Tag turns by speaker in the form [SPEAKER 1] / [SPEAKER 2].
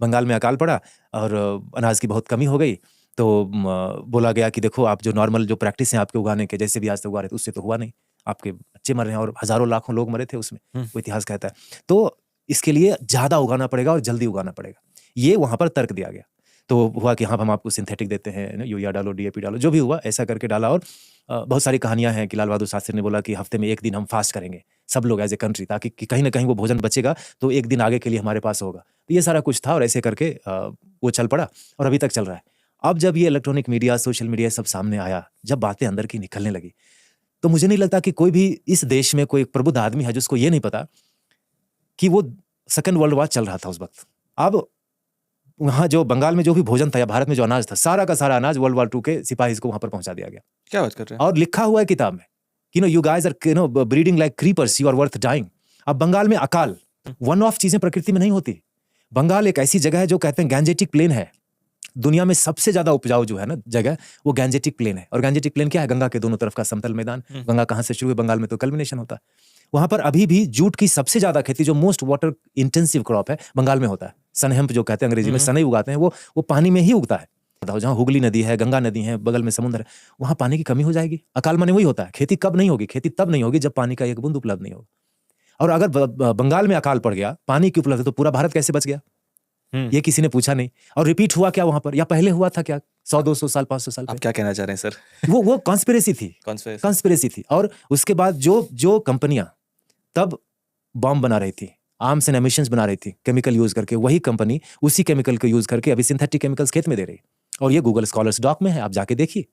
[SPEAKER 1] बंगाल में अकाल पड़ा और अनाज की बहुत कमी हो गई, तो बोला गया कि देखो आप जो नॉर्मल जो प्रैक्टिस है आपके उगाने के, जैसे भी आज तक उगा रहे थे उससे तो हुआ नहीं, आपके बच्चे मर रहे हैं और हजारों लाखों लोग मरे थे उसमें, वो इतिहास कहता है। तो इसके लिए ज्यादा उगाना पड़ेगा और जल्दी उगाना पड़ेगा, ये वहां पर तर्क दिया गया। तो हुआ कि हाँ हम आपको सिंथेटिक देते हैं, यूरिया डालो, डीएपी डालो, जो भी हुआ ऐसा करके डाला। और बहुत सारी कहानियां हैं कि लाल बहादुर शास्त्री ने बोला कि हफ्ते में एक दिन हम फास्ट करेंगे सब लोग एज ए कंट्री, ताकि कहीं ना कहीं वो भोजन बचेगा तो एक दिन आगे के लिए हमारे पास होगा। तो ये सारा कुछ था और ऐसे करके वो चल पड़ा और अभी तक चल रहा है। अब जब ये इलेक्ट्रॉनिक मीडिया, सोशल मीडिया सब सामने आया, जब बातें अंदर की निकलने लगी, तो मुझे नहीं लगता कि कोई भी इस देश में कोई प्रबुद्ध आदमी है जिसको ये नहीं पता कि वो सेकेंड वर्ल्ड वॉर चल रहा था उस वक्त। अब वहां जो बंगाल में जो भी भोजन था या भारत में जो अनाज था, सारा का सारा अनाज वर्ल्ड वॉर 2 के सिपाही को वहां पर पहुंचा दिया गया।
[SPEAKER 2] क्या बात कर रहे हैं?
[SPEAKER 1] और लिखा हुआ है किताब में कि you guys are breeding like creepers, you are worth dying. अब बंगाल में अकाल, वन ऑफ चीजें प्रकृति में नहीं होती। बंगाल एक ऐसी जगह है जो कहते हैं गैंजेटिक प्लेन है, दुनिया में सबसे ज्यादा उपजाऊ जो है ना जगह, वो गैंजेटिक प्लेन है। और गैंजेटिक प्लेन क्या है? गंगा के दोनों तरफ का समतल मैदान। गंगा कहां से शुरू हुई? बंगाल में तो कल्मिनेशन होता है। वहां पर अभी भी जूट की सबसे ज्यादा खेती, जो मोस्ट वाटर इंटेंसिव क्रॉप है, बंगाल में होता है। सनहेम्प जो कहते हैं अंग्रेजी में, सनई उगाते हैं, वो पानी में ही उगता है। जहां हुगली नदी है, गंगा नदी है, बगल में समुद्र है, वहां पानी की कमी हो जाएगी। अकाल माने वही होता है। खेती कब नहीं होगी? खेती तब नहीं होगी जब पानी का एक बूंद उपलब्ध नहीं होगा। और अगर बंगाल में अकाल पड़ गया, पानी की उपलब्ध है, तो पूरा भारत कैसे बच गया? ये किसी ने पूछा नहीं। और रिपीट हुआ क्या वहां पर, या पहले हुआ था क्या 100-200 साल 500 साल
[SPEAKER 2] आप क्या कहना चाह रहे हैं सर?
[SPEAKER 1] वो कॉन्स्पिरेसी थी, कॉन्स्पिरेसी थी। और उसके बाद जो कंपनियां तब बॉम्ब बना रही थी, आर्म्स एंड एमिशंस बना रही थी केमिकल यूज करके, वही कंपनी उसी केमिकल को यूज करके अभी सिंथेटिक केमिकल्स खेत में दे रही। और ये गूगल स्कॉलर्स डॉक में है, आप जाके देखिए।